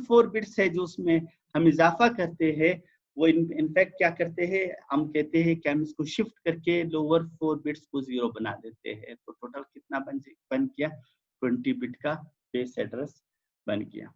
4 bits है जो उसमें हम इजाफा करते हैं, वो इनफैक्ट क्या करते हैं, हम कहते हैं कि हम इसको शिफ्ट करके लोअर 4 बिट्स को 0 बना देते हैं। तो टोटल कितना बन गया, 20 बिट का बेस एड्रेस बन गया।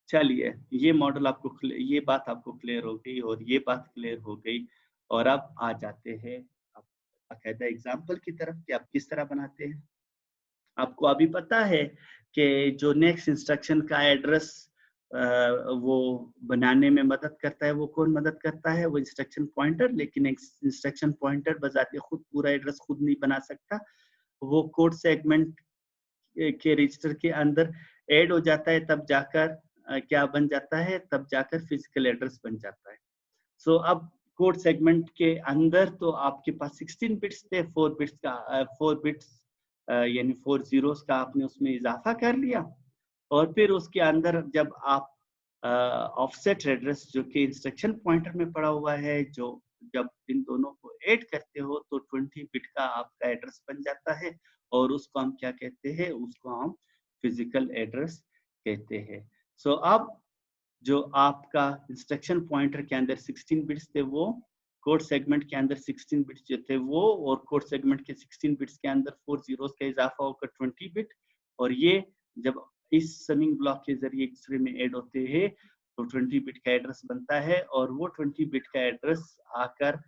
चलिए, ये मॉडल आपको ये बात आपको क्लियर हो गई और ये बात क्लियर हो गई। और अब आ जाते हैं आप बाकायदा एग्जाम्पल की तरफ कि आप किस तरह बनाते हैं। आपको अभी पता है कि जो नेक्स्ट इंस्ट्रक्शन का एड्रेस वो बनाने में मदद करता है, वो कौन मदद करता है, वो इंस्ट्रक्शन पॉइंटर। लेकिन एक इंस्ट्रक्शन पॉइंटर बजाते खुद पूरा एड्रेस खुद नहीं बना सकता, वो कोड सेगमेंट के रजिस्टर के अंदर ऐड हो जाता है, तब जाकर क्या बन जाता है, तब जाकर फिजिकल एड्रेस बन जाता है। सो अब कोड सेगमेंट के अंदर तो आपके पास 16 बिट्स थे, 4 बिट्स का 4 बिट्स यानी 4 जीरोस का आपने उसमें इजाफा कर लिया। और फिर उसके अंदर जब आप ऑफसेट एड्रेस जो कि इंस्ट्रक्शन पॉइंटर में पड़ा हुआ है, जो जब इन दोनों को ऐड करते हो तो 20 बिट का आपका एड्रेस बन जाता है और उसको हम क्या कहते हैं, उसको हम फिजिकल एड्रेस कहते हैं। सो अब जो आपका इंस्ट्रक्शन पॉइंटर के अंदर 16 बिट्स थे, वो कोड सेगमेंट के अंदर 16 बिट्स जो थे वो, और कोड सेगमेंट के 16 बिट्स के अंदर 4 जीरोस का इजाफा होकर 20 बिट, और ये जब इस समिंग ब्लॉक के जरिए एक दूसरे में ऐड होते हैं तो 20 बिट का एड्रेस बनता है। और वो 20 बिट का एड्रेस आकर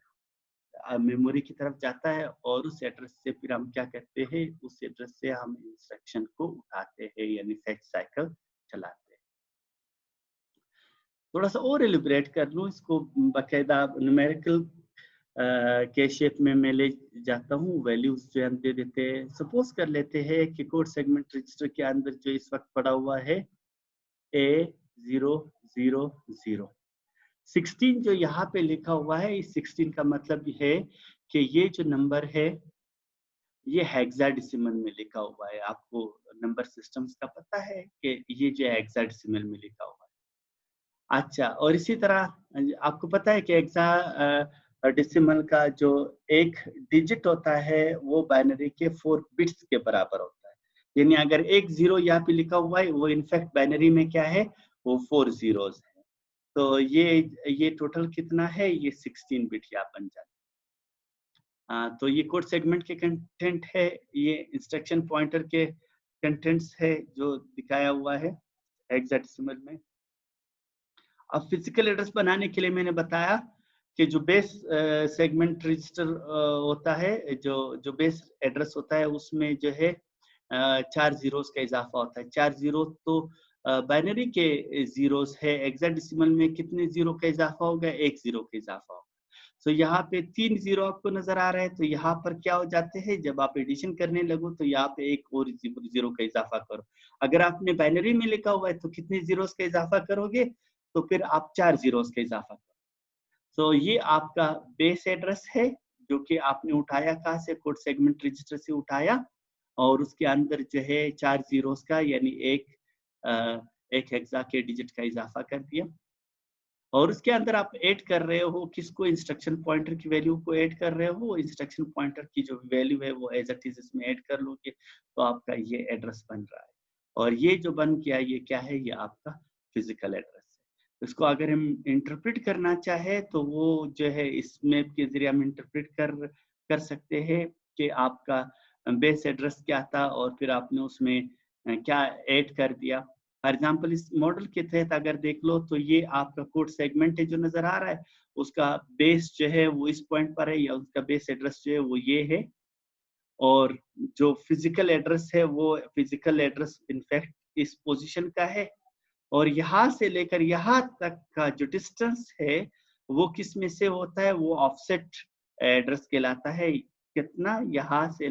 मेमोरी की तरफ जाता है और उस एड्रेस से फिर हम क्या करते हैं, उस एड्रेस से हम इंस्ट्रक्शन को उठाते हैं, यानी फेच साइकिल चलाते हैं। थोड़ा सा और एलिब्रेट कर लूँ इसको, बाकायदा न्यूमेरिकल के शेप में मैं ले जाता हूँ। वैल्यूज जो हम दे देते हैं, सपोज कर लेते हैं कि कोड सेगमेंट रजिस्टर के अंदर जो इस वक्त पड़ा हुआ है A000। 16 जो यहाँ पे लिखा हुआ है, इस 16 का मतलब है कि ये जो नंबर है ये हेक्साडेसिमल में लिखा हुआ है। आपको नंबर सिस्टम्स का पता है कि ये जो हेक्साडेसिमल में लिखा हुआ है। अच्छा, और इसी तरह आपको पता है कि हेक्साडेसिमल का जो एक डिजिट होता है वो बाइनरी के 4 बिट्स के बराबर होता है। यानी अगर एक 0 यहाँ पे लिखा हुआ है, वो इनफैक्ट बाइनरी में क्या है, वो 4 जीरोस है। तो ये टोटल कितना है, ये 16 बिट यहाँ बन जाता है। तो ये कोड सेगमेंट के कंटेंट है, ये इंस्ट्रक्शन पॉइंटर के कंटेंट्स है जो दिखाया हुआ है हेक्साडेसिमल में। अब फिजिकल एड्रेस बनाने के लिए मैंने बताया कि जो बेस सेगमेंट रजिस्टर होता है, जो बेस एड्रेस होता है, उसमें जो है 4 जीरोस का इजाफा होता है। 4 जीरो तो बाइनरी के जीरोस है, हेक्साडेसिमल में कितने जीरो का इजाफा होगा, 1 जीरो का इजाफा होगा। तो यहाँ पे 3 जीरो आपको नजर आ रहा है, तो यहाँ पर क्या हो जाते हैं, जब आप एडिशन करने लगो तो यहाँ पे एक और जीरो का इजाफा करो। अगर आपने बाइनरी में लिखा हुआ है तो कितने जीरोस का इजाफा करोगे, तो फिर आप 4 जीरोस का इजाफा करो। तो ये आपका बेस एड्रेस है जो कि आपने उठाया कहाँ से, कोड सेगमेंट रजिस्टर से उठाया, और उसके अंदर जो है 4 जीरोस का यानी एक हेक्सा के डिजिट का इजाफा कर दिया। और उसके अंदर आप ऐड कर रहे हो किसको, इंस्ट्रक्शन पॉइंटर की वैल्यू को ऐड कर रहे हो। इंस्ट्रक्शन पॉइंटर की जो वैल्यू है वो एज इट इज इसमें ऐड कर लोगे तो आपका ये एड्रेस बन रहा है। और ये जो बन गया ये क्या है, ये आपका फिजिकल एड्रेस है। इसको अगर हम इंटरप्रेट करना चाहे तो वो जो है इस मैप के जरिए हम इंटरप्रेट कर सकते हैं कि आपका बेस एड्रेस क्या था और फिर आपने उसमें क्या ऐड कर दिया। फॉर एग्जाम्पल इस मॉडल के तहत अगर देख लो तो ये आपका कोड सेगमेंट है जो नजर आ रहा है, उसका बेस जो है वो इस पॉइंट पर है, या उसका बेस एड्रेस जो है वो ये है। और जो फिजिकल एड्रेस है वो फिजिकल एड्रेस इनफैक्ट इस पोजीशन का है। और यहाँ से लेकर यहाँ तक का जो डिस्टेंस है वो किस में से होता है, वो ऑफसेट एड्रेस कहलाता है। कितना, यहाँ से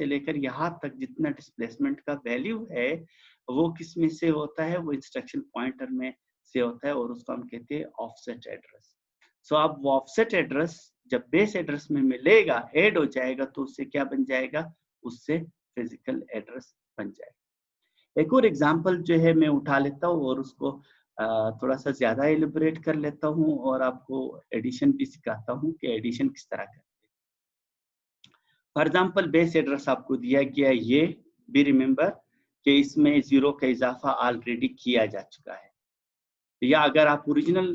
लेकर यहाँ तक जितना डिस्प्लेसमेंट का वैल्यू है वो किस में से होता है, वो इंस्ट्रक्शन पॉइंटर में से होता है और उसको हम कहते हैं ऑफसेट एड्रेस। सो अब वो ऑफसेट एड्रेस जब बेस एड्रेस में मिलेगा, ऐड हो जाएगा, तो उससे क्या बन जाएगा, उससे फिजिकल एड्रेस बन जाएगा। एक और एग्जांपल जो है मैं उठा लेता हूँ और उसको थोड़ा सा ज्यादा एलिब्रेट कर लेता हूँ और आपको एडिशन भी सिखाता हूँ कि एडिशन किस तरह करते हैं। फॉर एग्जाम्पल बेस एड्रेस आपको दिया गया, ये भी रिमेंबर कि इसमें 0 का इजाफा ऑलरेडी किया जा चुका है। या अगर आप ओरिजिनल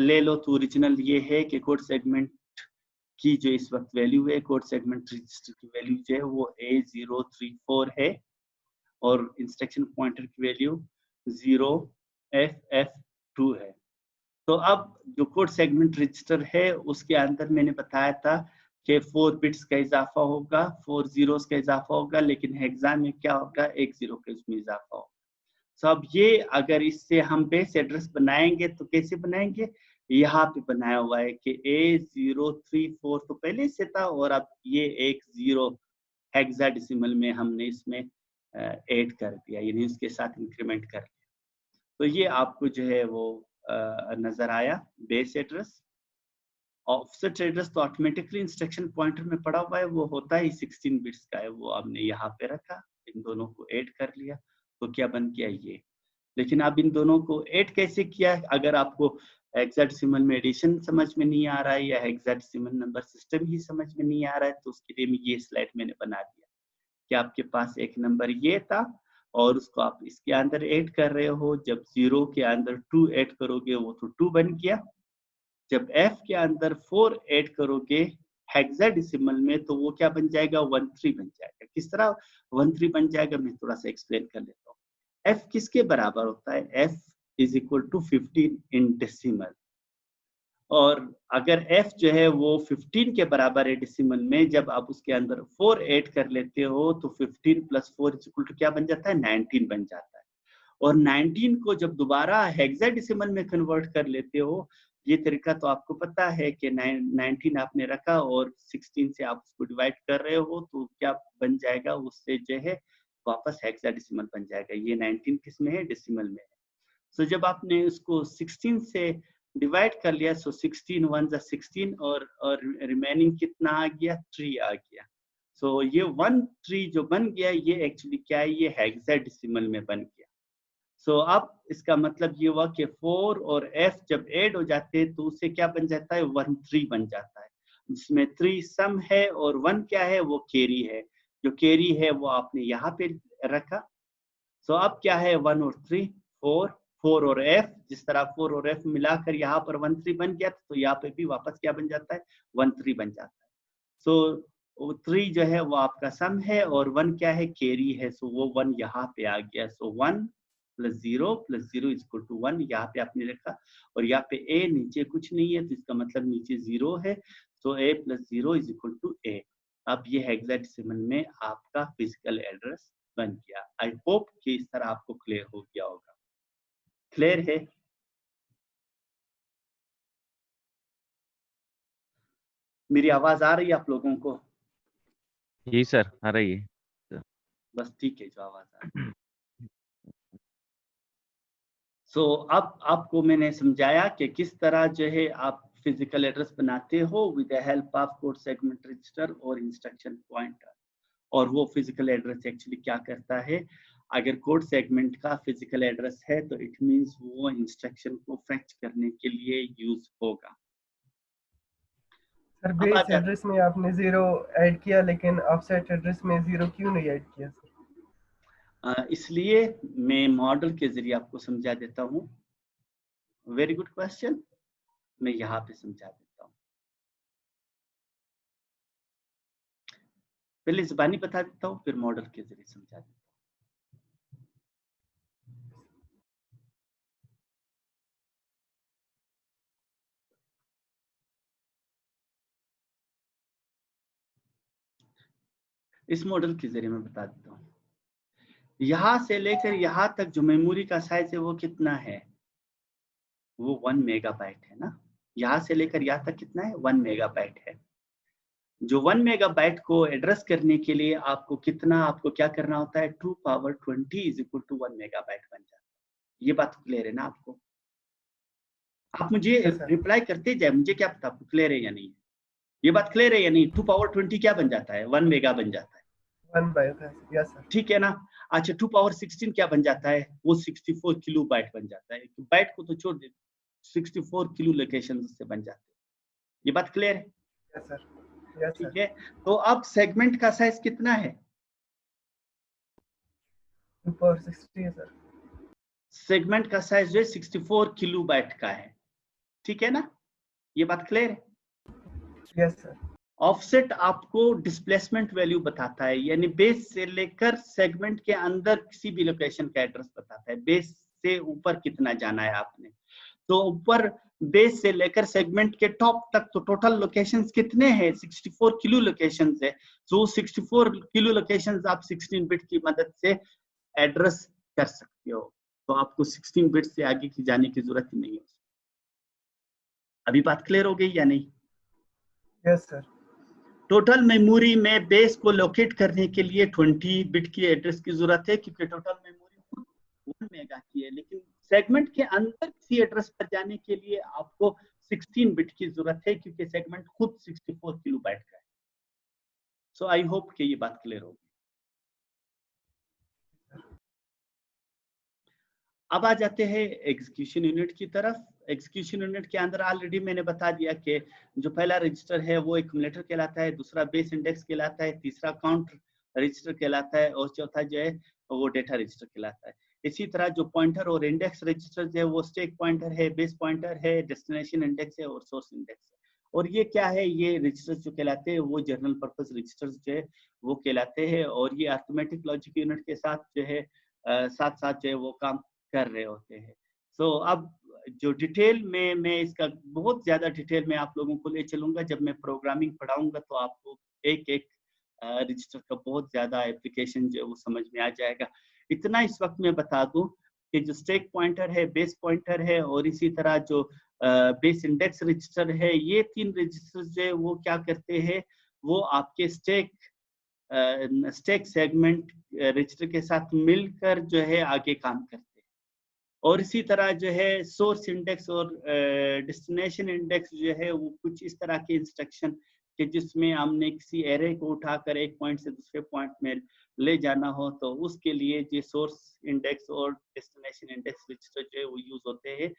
ले लो तो ओरिजिनल ये है कि कोड सेगमेंट की जो इस वक्त वैल्यू है, कोड सेगमेंट रजिस्टर की वैल्यू जो है वो A034 है और इंस्ट्रक्शन पॉइंटर की वैल्यू 0FF2 है। तो अब जो कोड सेगमेंट रजिस्टर है उसके अंदर मैंने बताया था कि 4 बिट्स का इजाफा होगा, 4 जीरोस का इजाफा होगा, लेकिन हेक्सा में क्या होगा, 1 जीरो का इसमें इजाफा होगा। तो अब ये अगर इससे हम बेस एड्रेस बनाएंगे तो कैसे बनाएंगे, यहाँ पे बनाया हुआ है कि A034 तो पहले से था और अब ये 1 जीरो हेक्साडेसिमल में हमने इसमें ऐड कर दिया, यानी इसके साथ इंक्रीमेंट कर दिया। तो ये आपको जो है वो नजर आया बेस एड्रेस। ऑफसेट एड्रेस तो ऑटोमेटिकली इंस्ट्रक्शन पॉइंटर में पड़ा हुआ है, वो होता ही 16 बिट्स का है, वो आपने यहाँ पे रखा, इन दोनों को ऐड कर लिया तो क्या बन गया ये। लेकिन अब इन दोनों को ऐड कैसे किया, अगर आपको हेक्साडेसिमल में एडिशन समझ में नहीं आ रहा है या हेक्साडेसिमल नंबर सिस्टम ही समझ में नहीं आ रहा है, तो उसके लिए ये स्लाइड मैंने बना दिया कि आपके पास एक नंबर ये था और उसको आप इसके अंदर ऐड कर रहे हो, जब 0 के अंदर 2 ऐड करोगे वो तो 2 बन गया, जब f के अंदर 4 ऐड करोगे हेक्साडेसिमल में तो वो क्या बन जाएगा, 13 बन जाएगा। किस तरह 13 बन जाएगा मैं थोड़ा सा एक्सप्लेन कर लेता हूँ। f किसके बराबर होता है, f is equal to 15 in decimal, और अगर f जो है वो 15 के बराबर है डेसिमल में, जब आप उसके अंदर 4 ऐड कर लेते हो तो 15 प्लस 4 इज इक्वल टू क्या बन जाता है, 19 बन जाता है। और 19 को जब दोबारा हेक्साडेसिमल में कन्वर्ट कर लेते हो, ये तरीका तो आपको पता है कि 19 आपने रखा और 16 से आप उसको डिवाइड कर रहे हो तो क्या बन जाएगा, उससे जो है वापस हेक्साडेसिमल बन जाएगा। ये 19 किस में है, डेसिमल में है। सो जब आपने उसको 16 से डिवाइड कर लिया, सो 16 1 जा 16 और रिमेनिंग कितना आ गया, 3 आ गया। सो ये 13 जो बन गया ये एक्चुअली क्या है, ये हेक्साडेसिमल में बन गया। सो अब इसका मतलब ये हुआ कि 4 और f जब ऐड हो जाते हैं तो उससे क्या बन जाता है, 13 बन जाता है, जिसमें 3 सम है और 1 क्या है, वो कैरी है। जो कैरी है वो आपने यहाँ पे रखा। सो अब क्या है, 1 और 3 4 और f, जिस तरह 4 और f मिलाकर यहाँ पर 13 बन गया तो यहाँ पे भी वापस क्या बन जाता है, 13 बन जाता है। सो 3 जो है वो आपका सम है और 1 क्या है, कैरी है, सो वो 1 यहाँ पे आ गया। सो 1 प्लस 0 इज इक्वल टू 1 यहाँ पे आपने रखा, और यहाँ पे a नीचे कुछ नहीं है तो इसका मतलब नीचे 0 है, so a plus 0 is equal to a। अब ये हेक्साडेसिमल में आपका फिजिकल एड्रेस बन गया। आई होप कि इस तरह आपको क्लियर हो गया होगा। क्लियर है? मेरी आवाज आ रही है आप लोगों को? जी सर, आ रही है। बस ठीक है, जो आवाज आ रही है। सो अब आपको मैंने समझाया कि किस तरह जो है आप फिजिकल एड्रेस बनाते हो with the help of code segment register और इंस्ट्रक्शन पॉइंटर। और वो फिजिकल एड्रेस एक्चुअली क्या करता है, अगर कोड सेगमेंट का फिजिकल एड्रेस है तो इट मींस वो इंस्ट्रक्शन को फेच करने के लिए यूज होगा। सर अब बेस अगर एड्रेस में आपने 0 ऐड किया, लेकिन ऑफसेट एड्रेस में 0 क्यों नहीं ऐड किया सर? इसलिए मैं मॉडल के जरिए आपको समझा देता हूँ। वेरी गुड क्वेश्चन, मैं यहाँ पे समझा देता हूँ। पहले ज़बानी बता देता हूँ, फिर मॉडल के जरिए समझा देता हूँ। इस मॉडल के जरिए मैं बता देता हूँ। यहाँ से लेकर यहाँ तक जो मेमोरी का साइज है वो कितना है, वो 1 मेगाबाइट है ना। यहाँ से लेकर यहाँ तक कितना है, 1 मेगाबाइट है। जो 1 मेगाबाइट को एड्रेस करने के लिए आपको क्या करना होता है, 2 power 20 is equal to 1 megabyte बन जाता है। ये बात क्लियर है ना आपको? आप मुझे रिप्लाई करते जाए, मुझे क्या पता आपको क्लियर है या नहीं। ये बात क्लियर है या नहीं? 2 पावर 20 क्या बन जाता है, 1 मेगा बन जाता है। 1 बाइट, यस सर। ठीक है ना। अच्छा 2 पावर 16 क्या बन जाता है, वो 64 किलो बाइट बन जाता है। बाइट को तो छोड़ दे, 64 किलो लोकेशन से बन जाते हैं। ये बात क्लियर है? यस सर, यस ठीक सर। है। तो अब सेगमेंट का साइज कितना है, पर 60 है सर। सेगमेंट का साइज जो है 64 किलो बाइट का है, ठीक है ना? ये बात क्लियर है? Yes sir. ऑफसेट आपको डिस्प्लेसमेंट वैल्यू बताता है, यानी बेस से लेकर सेगमेंट के अंदर किसी भी लोकेशन का एड्रेस बताता है। बेस से ऊपर कितना जाना है आपने, तो ऊपर बेस से लेकर सेगमेंट के टॉप तक तो टोटल लोकेशंस कितने हैं? 64 किलो लोकेशंस है। तो 64 किलो लोकेशंस आप 16 बिट की मदद से एड्रेस कर सकते हो, तो आपको 16 बिट से आगे की जाने की जरूरत ही नहीं है। अभी बात क्लियर हो गई या नहीं? Yes sir. टोटल मेमोरी में बेस को लोकेट करने के लिए 20 बिट की एड्रेस की जरूरत है, क्योंकि टोटल मेमोरी खुद 1 मेगा की है, लेकिन सेगमेंट के अंदर किसी एड्रेस पर जाने के लिए आपको 16 बिट की जरूरत है, क्योंकि सेगमेंट खुद 64 किलो बाइट का है। सो आई होप कि ये बात क्लियर होगी। अब आ जाते हैं एग्जीक्यूशन यूनिट की तरफ। एग्जीक्यूशन यूनिट के अंदर ऑलरेडी मैंने बता दिया कि जो पहला रजिस्टर है वो एक्यूमुलेटर कहलाता है, दूसरा बेस इंडेक्स कहलाता है, तीसरा काउंट रजिस्टर कहलाता है, और चौथा जो है वो डेटा रजिस्टर कहलाता है। इसी तरह जो पॉइंटर और इंडेक्स रजिस्टर जो है वो स्टैक पॉइंटर है, बेस पॉइंटर है, डेस्टिनेशन इंडेक्स है और सोर्स इंडेक्स है। और ये क्या है? ये रजिस्टर्स जो कहलाते हैं वो जनरल पर्पस रजिस्टर्स जो है वो कहलाते हैं, और ये अरिथमेटिक लॉजिक यूनिट के साथ जो है साथ साथ जो है वो काम कर रहे होते हैं। सो अब जो डिटेल में मैं इसका बहुत ज्यादा डिटेल में आप लोगों को ले चलूंगा। जब मैं प्रोग्रामिंग पढ़ाऊंगा तो आपको एक एक रजिस्टर का बहुत ज्यादा एप्लीकेशन जो है वो समझ में आ जाएगा। इतना इस वक्त मैं बता दूं कि जो स्टैक पॉइंटर है, बेस पॉइंटर है, और इसी तरह जो बेस इंडेक्स रजिस्टर है, ये 3 रजिस्टर जो है वो क्या करते हैं? वो आपके स्टैक सेगमेंट रजिस्टर के साथ मिलकर जो है आगे काम करते हैं। और इसी तरह जो है सोर्स इंडेक्स और डेस्टिनेशन इंडेक्स जो है वो कुछ इस तरह के इंस्ट्रक्शन कि जिसमें हमने किसी एरे को उठाकर एक पॉइंट से दूसरे पॉइंट में ले जाना हो, तो उसके लिए जो सोर्स इंडेक्स और डेस्टिनेशन इंडेक्स रजिस्टर जो है वो यूज होते हैं।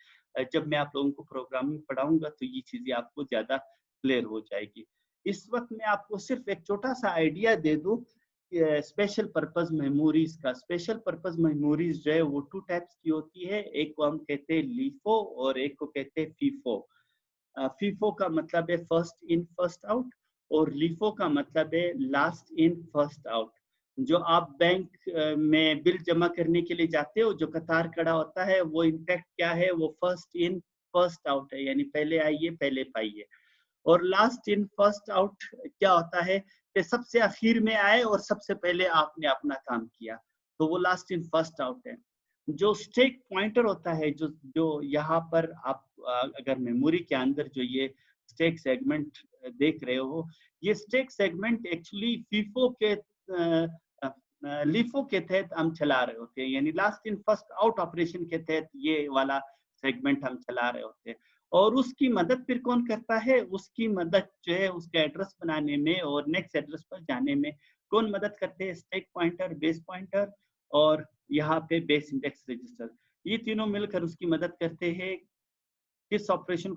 जब मैं आप लोगों को प्रोग्रामिंग पढ़ाऊंगा तो ये चीजें आपको ज्यादा क्लियर हो जाएगी। इस वक्त मैं आपको सिर्फ एक छोटा सा आइडिया दे दूं स्पेशल पर्पस मेमोरीज का। स्पेशल पर्पस मेमोरीज जो है वो 2 टाइप्स की होती है, एक को हम कहते हैं लीफो और एक को कहते हैं फीफो। फीफो का मतलब है फर्स्ट इन फर्स्ट आउट, और लीफो का मतलब है लास्ट इन फर्स्ट आउट। जो आप बैंक में बिल जमा करने के लिए जाते हो, जो कतार खड़ा होता है, वो इनफैक्ट क्या है? वो फर्स्ट इन फर्स्ट आउट है, यानी पहले आइए पहले पाइए। और लास्ट इन फर्स्ट आउट क्या होता है कि सबसे आखिर में आए और सबसे पहले आपने अपना काम किया, तो वो लास्ट इन फर्स्ट आउट है। जो स्टैक पॉइंटर होता है, जो जो यहाँ पर आप अगर मेमोरी के अंदर जो ये स्टैक सेगमेंट देख रहे हो, ये स्टैक सेगमेंट एक्चुअली फीफो के लीफो के तहत हम चला रहे होते हैं, यानी last in first out operation के तहत ये वाला सेगमेंट हम चला रहे होते हैं। और उसकी मदद फिर कौन करता है? उसकी मदद जो है उसका एड्रेस बनाने में और नेक्स्ट एड्रेस पर जाने में कौन मदद करते हैं? स्टैक पॉइंटर, बेस पॉइंटर और यहाँ पे बेस इंडेक्स रजिस्टर। ये तीनों मिलकर उसकी मदद करते हैं किस ऑपरेशन को